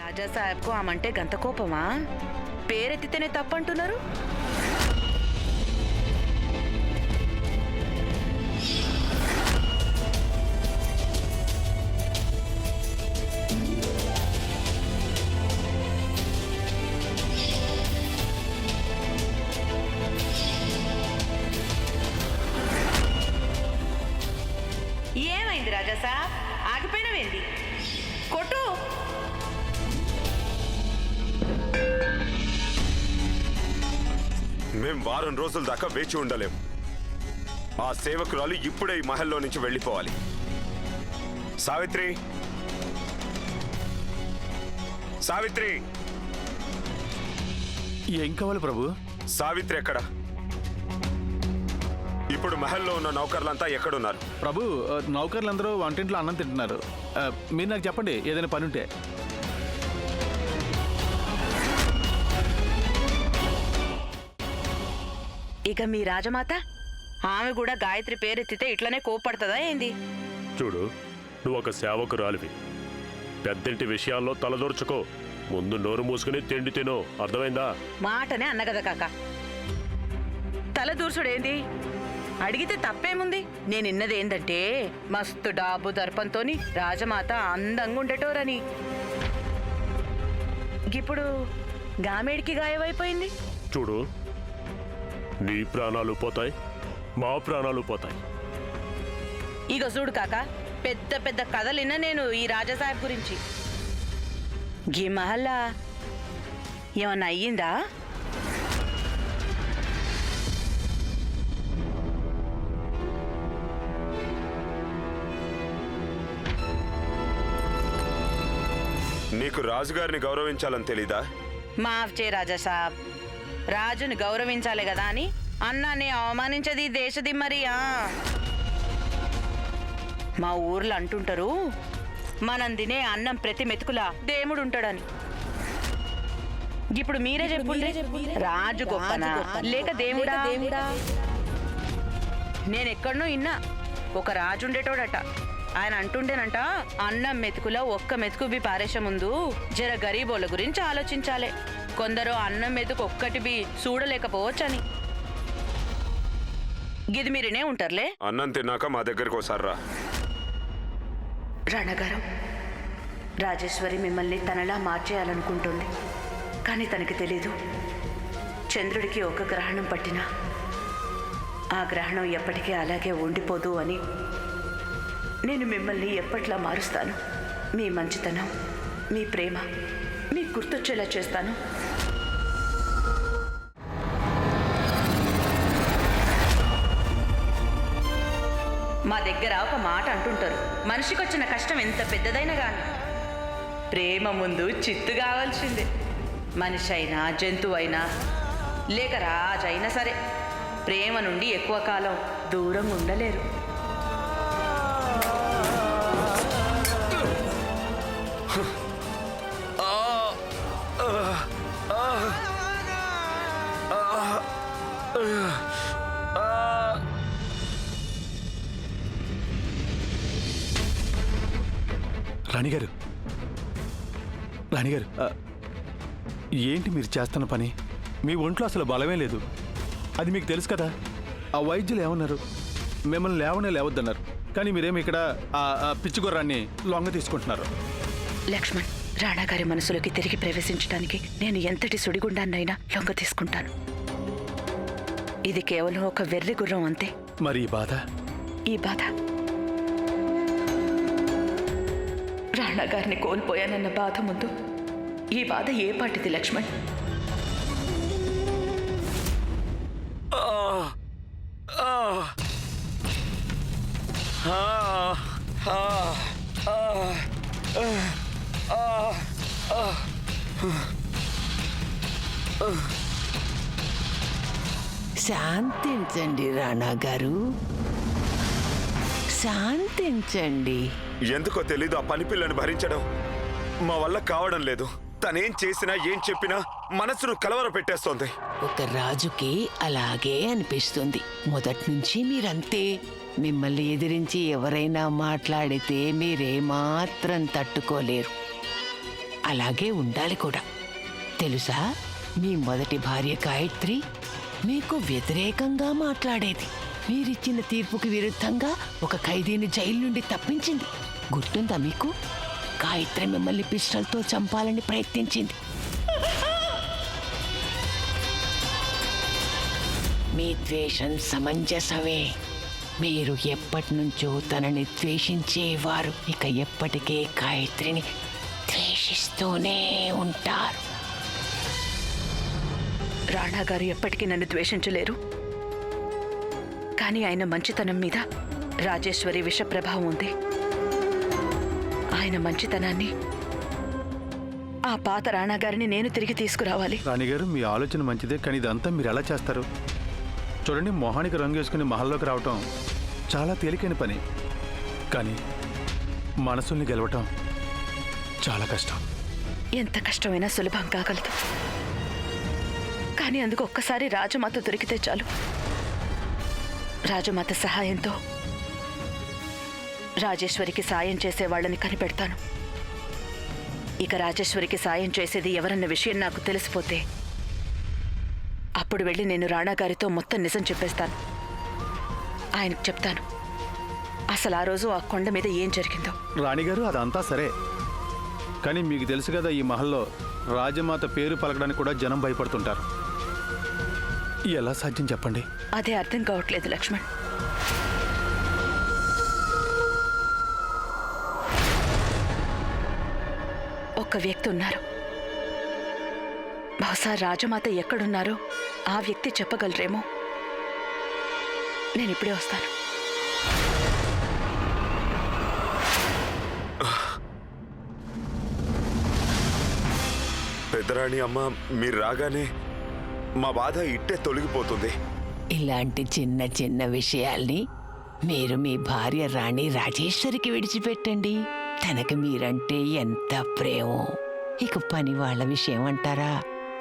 రాజా సాహెబ్కు ఆమంటే గంత కోపమా? పేరెత్తితేనే తప్పంటున్నారు. ఏమైంది రాజా సాహెబ్? ఆగిపోయినవేంది? కొట్టు. మేం వారం రోజుల దాకా వేచి ఉండలేం. ఆ సేవకురాలు ఇప్పుడే ఈ మహల్లో నుంచి వెళ్ళిపోవాలి. సావిత్రి, సావిత్రి! ఏం కావాలి ప్రభు? సావిత్రి ఎక్కడ? ఇప్పుడు మహల్లో ఉన్న నౌకర్లంతా ఎక్కడున్నారు? ప్రభు, నౌకర్లందరూ వంటింట్లో అన్నం తింటున్నారు. మీరు నాకు చెప్పండి, ఏదైనా పని ఉంటే. ఇక మీ రాజమాత ఆమె కూడా గాయత్రి పేరెత్తితే ఇట్లనే కోప్పడుతుందా ఏంది? చూడు, నువ్వు ఒక సేవకురాలివి. పెద్దంటి విషయాల్లో తలదూర్చుకో. ముందు నోరు మూసుకుని తిండి తినో, అర్థమైందా? మాటనే అన్నగద కాక. తల దూర్చుడేంది? అడిగితే తప్పేముంది? నేనిన్నది ఏందంటే మస్తు డాబు దర్పంతోని రాజమాత అందంగా ఉండేటోరని. ఇప్పుడు గామేడికి గాయమైపోయింది. చూడు, నీ ప్రాణాలు పోతాయి, మా ప్రాణాలు పోతాయి. ఇక చూడు కాక, పెద్ద పెద్ద కథలిన్నా నేను ఈ రాజాసాహెబ్ గురించి. గీ మహల్లా ఏమన్నా అయ్యిందా? నీకు రాజుగారిని గౌరవించాలని తెలీదా? మాఫ్ చే రాజాసాబ్, రాజుని గౌరవించాలి కదా అని అన్నాన్ని అవమానించది దేశదిమ్మరియా. మా ఊర్లో అంటుంటారు, మనం తినే అన్నం ప్రతి మెతుకులా దేవుడు ఉంటాడని. ఇప్పుడు మీరే చెప్పుండ్రి, రాజు గొప్పనా లేక దేవుడా? నేనెక్కడనో ఇన్నా, ఒక రాజు ఉండేటోడట. ఆయన అంటుండేనంట, అన్నం మెతుకులో ఒక్క మెతుకు బి పారేసే ముందు జర గరీబోళ్ళ గురించి ఆలోచించాలి. కొందరు అన్నం మెతుకు ఒక్కటి బి చూడలేకపోవచ్చని. గిది మీరినే ఉంటారులే. అన్నం తిన్నాక మా దగ్గరికి ఒకసారి రా. రణగారు, రాజేశ్వరి మిమ్మల్ని తనలా మార్చేయాలనుకుంటుంది. కానీ తనకి తెలీదు, చంద్రుడికి ఒక గ్రహణం పట్టినా ఆ గ్రహణం ఎప్పటికీ అలాగే ఉండిపోదు అని. నేను మిమ్మల్ని ఎప్పట్లా మారుస్తాను. మీ మంచితనం, మీ ప్రేమ మీకు గుర్తొచ్చేలా చేస్తాను. మా దగ్గర ఒక మాట అంటుంటారు, మనిషికొచ్చిన కష్టం ఎంత పెద్దదైనా కానీ ప్రేమ ముందు చిత్తు కావాల్సిందే. మనిషి అయినా జంతువు అయినా లేక రాజైనా సరే ప్రేమ నుండి ఎక్కువ కాలం దూరం ఉండలేరు. రాణిగారు, రాణిగారు, ఏంటి మీరు చేస్తున్న పని? మీ ఒంట్లో అసలు బలమే లేదు, అది మీకు తెలుసు కదా. ఆ వైద్యులు ఏమన్నారు? మిమ్మల్ని లేవనే లేవద్దన్నారు. కానీ మీరేమి ఇక్కడ ఆ పిచ్చిగొర్రాన్ని లొంగ తీసుకుంటున్నారు. లక్ష్మణ్, రాణాగారి మనసులోకి తిరిగి ప్రవేశించడానికి నేను ఎంతటి సుడిగుండాన్నైనా లొంగ తీసుకుంటాను. ఇది కేవలం ఒక వెర్రి గుర్రం అంతే. మరి ఈ బాధ రాణాగారిని కోల్పోయానన్న బాధ ముందు ఈ బాధ ఏ పాటిది లక్ష్మణ్? శాంతించండి రాణా గారు, శాంతించండి. ఎందుకో తెలీదు, ఆ పని పిల్లని భరించడం మా వల్ల కావడం లేదు. తనేం చేసినా ఏం చెప్పినా మనసును కలవర పెట్టేస్తోంది. ఒక రాజుకి అలాగే అనిపిస్తుంది. మొదటి నుంచి మీరంతే. మిమ్మల్ని ఎదిరించి ఎవరైనా మాట్లాడితే మీరేమాత్రం తట్టుకోలేరు. అలాగే ఉండాలి కూడా. తెలుసా, మీ మొదటి భార్య గాయత్రి మీకు వ్యతిరేకంగా మాట్లాడేది. మీరిచ్చిన తీర్పుకి విరుద్ధంగా ఒక ఖైదీని జైలు నుండి తప్పించింది. గుర్తుందా మీకు? గాయత్రి మిమ్మల్ని పిస్టల్తో చంపాలని ప్రయత్నించింది. మీ ద్వేషం సమంజసమే. మీరు ఎప్పటి నుంచో తనని ద్వేషించేవారు ఇక ఎప్పటికే గాయత్రిని ద్వేషిస్తూనే ఉంటారు. రాణా గారు ఎప్పటికీ నన్ను ద్వేషించలేరు. కానీ ఆయన మంచితనం మీద రాజేశ్వరి విష ప్రభావం ఉంది. ఆయన మంచితనాన్ని, ఆ పాత రాణా గారిని నేను తిరిగి తీసుకురావాలి. రాణిగారు, మీ ఆలోచన మంచిదే, కానీ ఇదంతా మీరు ఎలా చేస్తారు? చూడండి, మొహానికి రంగు వేసుకుని మహల్లోకి రావటం చాలా తేలికైన పని, కానీ మనసుల్ని గెలవటం చాలా కష్టం. ఎంత కష్టమైనా సులభం కాగలదు. కానీ అందుకు ఒక్కసారి రాజమాత దొరికితే చాలు. రాజమాత సహాయంతో రాజేశ్వరికి సాయం చేసే వాళ్ళని కనిపెడతాను. ఇక రాజేశ్వరికి సాయం చేసేది ఎవరన్న విషయం నాకు తెలిసిపోతే అప్పుడు వెళ్ళి నేను రాణా గారితో మొత్తం నిజం చెప్పేస్తాను. ఆయనకు చెప్తాను అసలు ఆ రోజు ఆ కొండ మీద ఏం జరిగిందో. రాణిగారు, అదంతా సరే, కానీ మీకు తెలుసు కదా, ఈ మహల్లో రాజమాత పేరు పలకడానికి కూడా జనం భయపడుతుంటారు. ఎలా సాధ్యం చెప్పండి? అదే అర్థం కావట్లేదు లక్ష్మణ్. ఒక్క వ్యక్తి ఉన్నారు. బహుశా రాజమాత ఎక్కడున్నారో ఆ వ్యక్తి చెప్పగలరేమో. నేను ఇప్పుడే వస్తాను. పెద్దరాణి అమ్మ, మీరు రాగానే మా బాధ ఇట్టే తొలగిపోతుంది. ఇలాంటి చిన్న చిన్న విషయాల్ని మీరు మీ భార్య రాణి రాజేశ్వరికి విడిచిపెట్టండి. తనకి మీరంటే ఎంత ప్రేమో. ఇక పని వాళ్ళ విషయం అంటారా?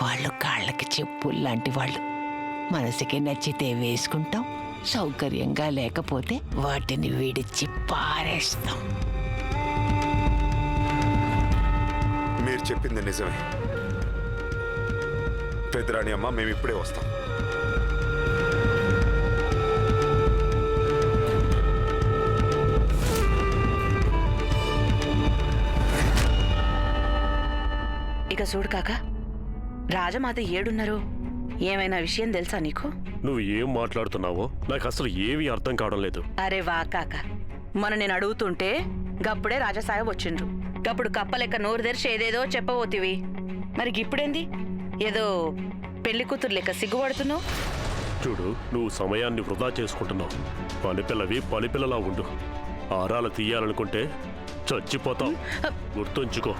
వాళ్ళు కాళ్ళకి చెప్పుల్లాంటి వాళ్ళు. మనసుకి నచ్చితే వేసుకుంటాం, సౌకర్యంగా లేకపోతే వాటిని విడిచి పారేస్తాం. మీరు చెప్పింది నిజమే పెద్దరాణి అమ్మ, మేము ఇప్పుడే వస్తాం. ఇక చూడు కాక, రాజమాత ఏడున్నారు. ఏమైనా విషయం తెలుసా నీకు? నువ్వు ఏం మాట్లాడుతున్నావో నాకు అసలు ఏమీ అర్థం కావడం లేదు. అరే వా కాక, మొన్న నేను అడుగుతుంటే గప్పుడే రాజసాహెబ్ వచ్చిండ్రు. గప్పుడు కప్పలెక్క నోరు తెరిచి ఏదేదో చెప్పబోతివి. మరి గిప్పుడేంది ఏదో పెళ్లి కూతురు లెక్క సిగ్గుపడుతున్నావు? చూడు, నువ్వు సమయాన్ని వృధా చేసుకుంటున్నావు. పనిపిల్లవి పనిపిల్లలా ఉండు. ఆరాలు తీయాలనుకుంటే చచ్చిపోతావు. గుర్తుంచుకో.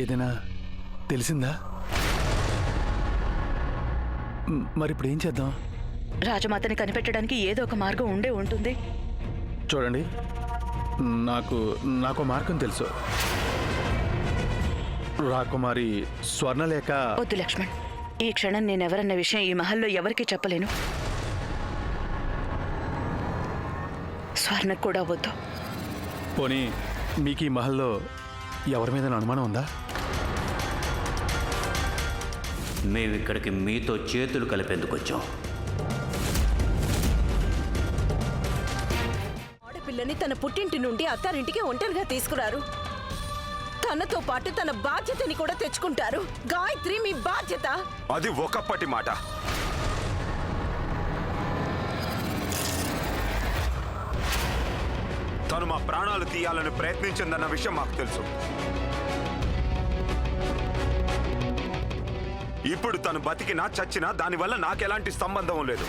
ఏదైనా తెలిసిందా? మరి ఇప్పుడు ఏం చేద్దాం? రాజమాతని కనిపెట్టడానికి ఏదో ఒక మార్గం ఉండే ఉంటుంది. చూడండి, నాకు మార్గం తెలుసు. రాకుమారి స్వర్ణలేఖ. వద్దు లక్ష్మణ్, ఈ క్షణం నేనెవరన్న విషయం ఈ మహల్లో ఎవరికీ చెప్పలేను. స్వర్ణకు కూడా వద్దు. పోనీ మీకు ఈ మహల్లో ఎవరి మీద అనుమానం ఉందా? మేమిక్కడికి మీతో చేతులు కలిపేందుకు వచ్చాం. ఆడపిల్లని తన పుట్టింటి నుండి అత్తారింటికి ఒంటరిగా తీసుకురారు. తనతో పాటు తన బాధ్యతని కూడా తెచ్చుకుంటారు. గాయత్రి మీ బాధ్యత. అది ఒకప్పటి మాట. తను మా ప్రాణాలు తీయాలని ప్రయత్నించిందన్న విషయం మాకు తెలుసు. ఇప్పుడు తను బతికినా చచ్చినా దానివల్ల నాకెలాంటి సంబంధం లేదు.